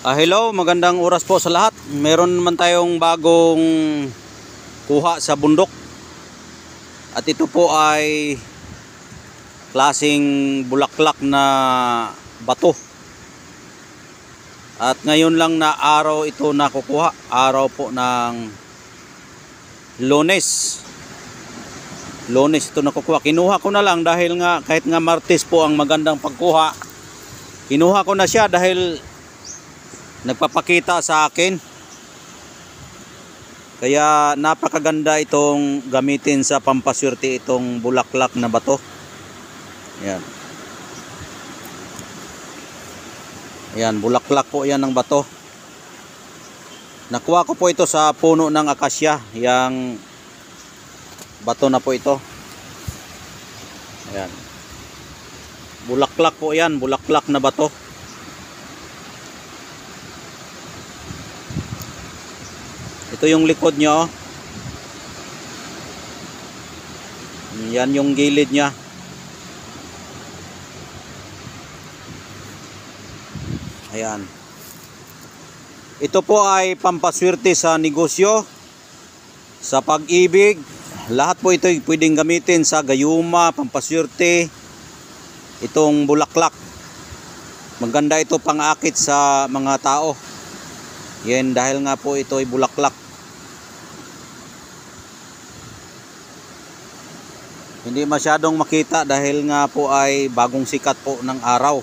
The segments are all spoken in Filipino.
Hello, magandang oras po sa lahat. Meron naman tayong bagong kuha sa bundok. At ito po ay klaseng bulaklak na bato. At ngayon lang na araw ito nakukuha. Araw po ng Lunes. Lunes ito nakukuha. Kinuha ko na lang dahil nga kahit nga Martes po ang magandang pagkuha. Kinuha ko na siya dahil nagpapakita sa akin. Kaya napakaganda itong gamitin sa pampaswerte, itong bulaklak na bato. Ayan. Ayan, bulaklak po yan ng bato. Nakuha ko po ito sa puno ng akasya. Yang bato na po ito. Ayan. Bulaklak po yan, bulaklak na bato. Ito yung likod nyo. Yan yung gilid nya. Ayan. Ito po ay pampaswerte sa negosyo, sa pag-ibig. Lahat po ito pwedeng gamitin sa gayuma, pampaswerte. Itong bulaklak. Maganda ito pang-akit sa mga tao. Yan dahil nga po ito ay bulaklak. Hindi masyadong makita dahil nga po ay bagong sikat po ng araw.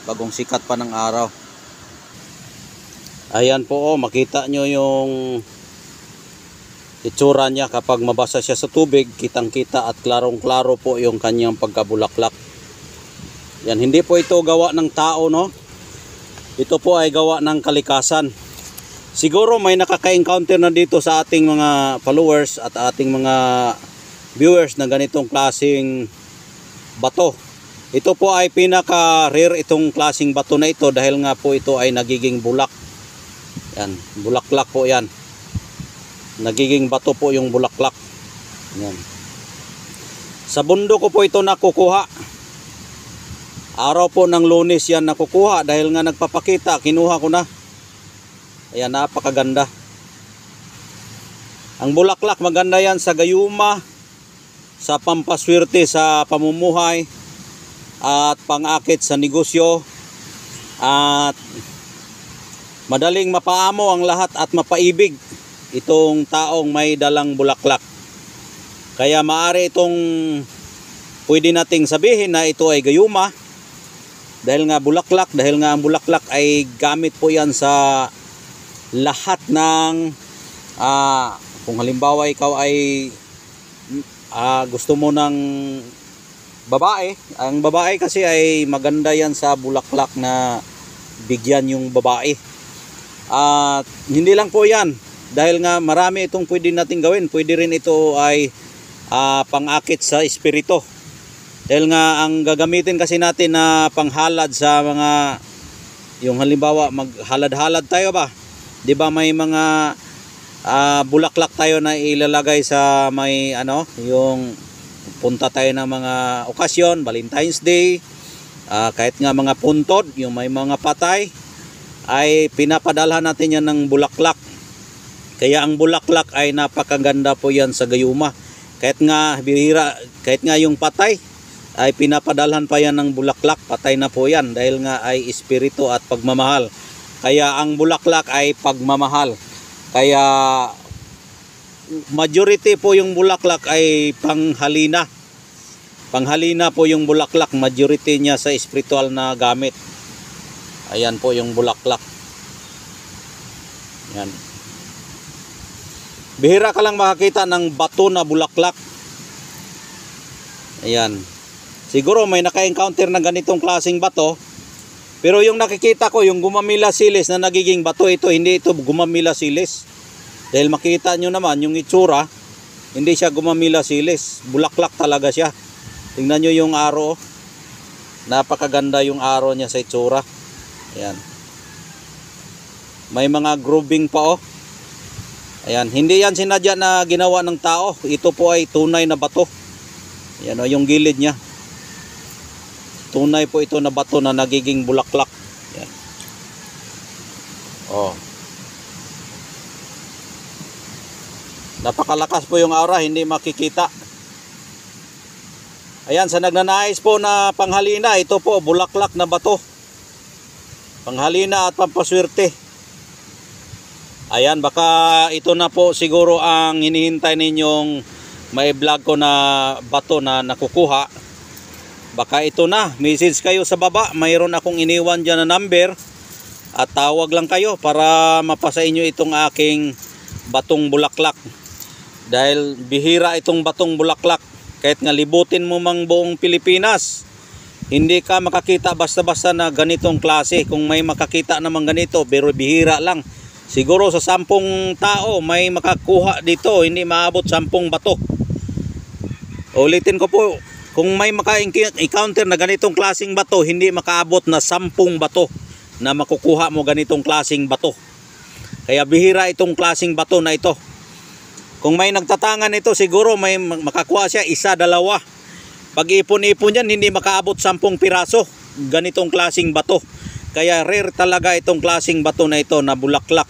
Bagong sikat pa ng araw. Ayan po, oh, makita nyo yung itsura niya kapag mabasa siya sa tubig. Kitang kita at klarong klaro po yung kanyang pagkabulaklak. Yan, hindi po ito gawa ng tao, no? Ito po ay gawa ng kalikasan. Siguro may nakaka-encounter na dito sa ating mga followers at ating mga viewers na ganitong klaseng bato. Ito po ay pinaka-rare itong klaseng bato na ito dahil nga po ito ay nagiging bulak. Yan, bulaklak po yan. Nagiging bato po yung bulaklak. Yan. Sa bundok ko po ito nakukuha. Araw po ng Lunes yan nakukuha dahil nga nagpapakita, kinuha ko na. Ayan, napakaganda. Ang bulaklak maganda yan sa gayuma, sa pampaswerte sa pamumuhay, at pang-akit sa negosyo, at madaling mapaamo ang lahat at mapaibig itong taong may dalang bulaklak. Kaya maaari itong pwede nating sabihin na ito ay gayuma dahil nga bulaklak, dahil nga ang bulaklak ay gamit po yan sa lahat ng kung halimbawa ikaw ay gusto mo ng babae. Ang babae kasi ay maganda yan sa bulaklak na bigyan yung babae. At hindi lang po yan, dahil nga marami itong pwede natin gawin. Pwede rin ito ay pang-akit sa espiritu. Dahil nga ang gagamitin kasi natin na panghalad sa mga, yung halimbawa maghalad-halad tayo ba, di ba may mga bulaklak tayo na ilalagay sa may yung punta tayo ng mga okasyon, Valentine's Day, kahit nga mga puntod, yung may mga patay, ay pinapadalhan natin yan ng bulaklak. Kaya ang bulaklak ay napakaganda po yan sa gayuma. Kahit nga bihira, kahit nga yung patay ay pinapadalhan pa yan ng bulaklak. Patay na po yan dahil nga ay espiritu at pagmamahal. Kaya ang bulaklak ay pagmamahal. Kaya majority po yung bulaklak ay panghalina. Panghalina po yung bulaklak, majority niya sa spiritual na gamit. Ayan po yung bulaklak. Yan. Bihira ka lang makakita ng bato na bulaklak. Ayan. Siguro may naka-encounter na ganitong klaseng bato. Pero yung nakikita ko, yung gumamila silis na nagiging bato, ito hindi ito gumamila silis. Dahil makita nyo naman yung itsura, hindi siya gumamila silis. Bulaklak talaga siya. Tingnan nyo yung aro. Napakaganda yung aro niya sa itsura. Ayan. May mga grooving pa, oh. Ayan. Hindi yan sinadya na ginawa ng tao. Ito po ay tunay na bato. Ayan, oh, yung gilid niya. Tunay po ito na bato na nagiging bulaklak. Yan. Oh. Napakalakas po yung aura, hindi makikita. Ayan, sa nagnanais po na panghalina, ito po bulaklak na bato. Panghalina at pampaswerte. Ayan, baka ito na po siguro ang hinihintay ninyong may vlog ko na bato na nakukuha. Baka ito na, message kayo sa baba. Mayroon akong iniwan dyan na number. At tawag lang kayo para mapasa inyo itong aking batong bulaklak. Dahil bihira itong batong bulaklak. Kahit nga libutin mo mang buong Pilipinas, hindi ka makakita basta-basta na ganitong klase. Kung may makakita naman ganito, pero bihira lang. Siguro sa 10 tao may makakuha dito, hindi maabot 10 bato. Ulitin ko po, kung may maka-encounter na ganitong klaseng bato, hindi makaabot na 10 bato na makukuha mo ganitong klaseng bato. Kaya bihira itong klaseng bato na ito. Kung may nagtatangan ito, siguro may makakuha siya 1, 2. Pag ipon-ipon yan, hindi makaabot 10 piraso ganitong klaseng bato. Kaya rare talaga itong klaseng bato na ito na bulaklak.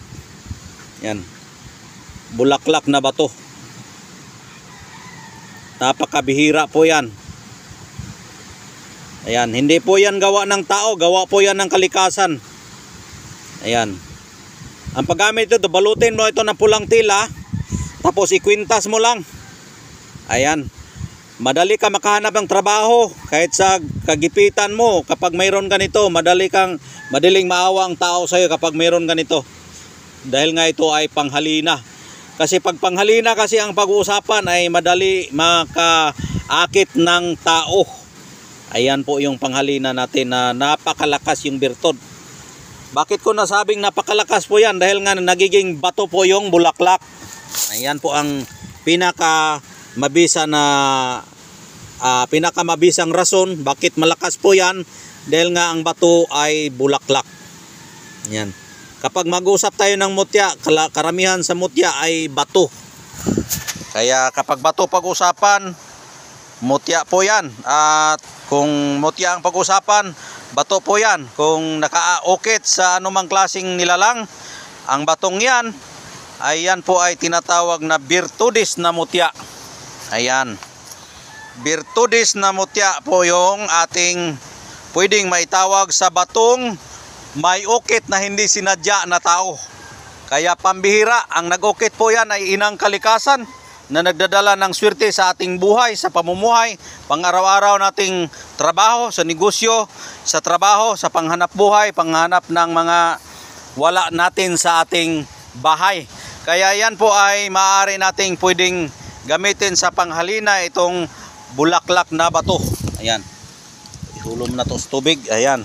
Yan. Bulaklak na bato. Napakabihira po yan. Ayan. Hindi po yan gawa ng tao. Gawa po yan ng kalikasan. Ayan. Ang paggamit ito, balutin mo ito ng pulang tila. Tapos ikwintas mo lang. Ayan. Madali ka makahanap ng trabaho. Kahit sa kagipitan mo. Kapag mayroon ganito, madaling maawa ang tao sa'yo kapag mayroon ganito. Dahil nga ito ay panghalina. Kasi pag panghalina kasi ang pag-uusapan ay madali makaakit ng tao. Ayan po yung panghalina natin na napakalakas yung birtod. Bakit ko nasabing napakalakas po yan? Dahil nga nagiging bato po yung bulaklak. Ayan po ang pinakamabisang rason bakit malakas po yan. Dahil nga ang bato ay bulaklak. Ayan. Kapag mag-usap tayo ng mutya, karamihan sa mutya ay bato. Kaya kapag bato pag-usapan, mutya po yan. At kung mutya ang pag-usapan, bato po yan. Kung naka-ukit sa anumang klaseng nilalang, ang batong yan, ay yan po ay tinatawag na birtudis na mutya. Ayan. Birtudis na mutya po yung ating pwedeng maitawag sa batong may ukit na hindi sinadya na tao. Kaya pambihira, ang nag-ukit po yan ay inang kalikasan na nagdadala ng swerte sa ating buhay, sa pamumuhay, pang-araw-araw nating trabaho, sa negosyo, sa trabaho, sa panghanap buhay, panghanap ng mga wala natin sa ating bahay. Kaya yan po ay maaari nating pwedeng gamitin sa panghalina itong bulaklak na bato. Ayan. Ihulom na to sa tubig. Ayan.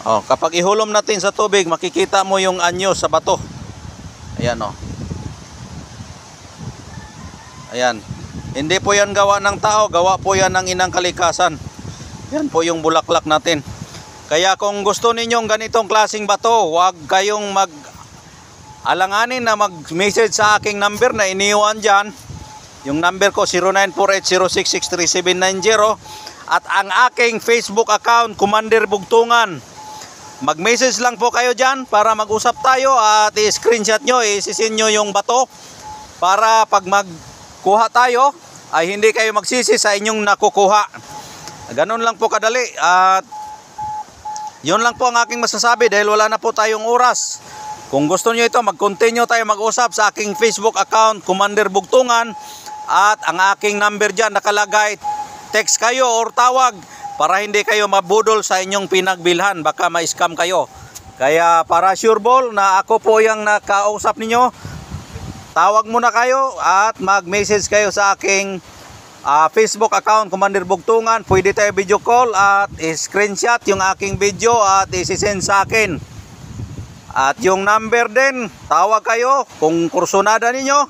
Oh, kapag ihulom natin sa tubig, makikita mo yung anyo sa bato. Ayan oh. Ayan. Hindi po yan gawa ng tao, gawa po yan ng inang kalikasan. Yan po yung bulaklak natin. Kaya kung gusto ninyong ganitong klaseng bato, huwag kayong alanganin na mag-message sa aking number na iniwan dyan. Yung number ko 0948066370 at ang aking Facebook account, Commander Bugtungan. Mag-message lang po kayo dyan para mag-usap tayo at i-screenshot nyo, isisin nyo yung bato para pag magkuha tayo ay hindi kayo magsisi sa inyong nakukuha. Ganun lang po kadali at yun lang po ang aking masasabi dahil wala na po tayong oras. Kung gusto nyo ito, mag-continue tayo mag-usap sa aking Facebook account, Commander Bugtungan, at ang aking number dyan nakalagay. Text kayo or tawag para hindi kayo mabudol sa inyong pinagbilhan, baka ma-scam kayo. Kaya para sure ball na ako po yung nakausap ninyo, tawag muna kayo at mag-message kayo sa aking Facebook account, Commander Bugtungan. Pwede tayo video call at i-screenshot yung aking video at isi-send sa akin. At yung number din, tawag kayo kung kursunada ninyo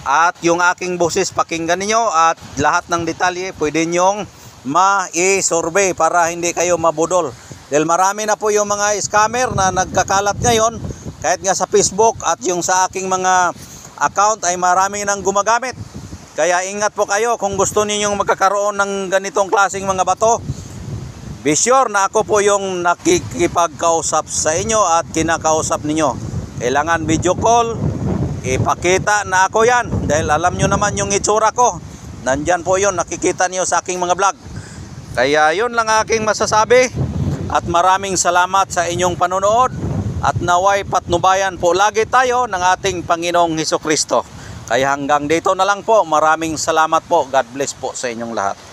at yung aking boses pakinggan ninyo at lahat ng detalye pwede nyong ma-i-survey para hindi kayo mabudol. Dahil marami na po yung mga scammer na nagkakalat ngayon kahit nga sa Facebook at yung sa aking mga account ay marami nang gumagamit. Kaya ingat po kayo kung gusto ninyong magkakaroon ng ganitong klaseng mga bato. Be sure na ako po yung nakikipagkausap sa inyo at kinakausap ninyo. kailangan video call, ipakita na ako yan. Dahil alam nyo naman yung itsura ko. Nandyan po yun, nakikita niyo sa aking mga vlog. Kaya yun lang aking masasabi. At maraming salamat sa inyong panonood. At naway patnubayan po lagi tayo ng ating Panginoong Hesukristo. Kaya hanggang dito na lang po. Maraming salamat po. God bless po sa inyong lahat.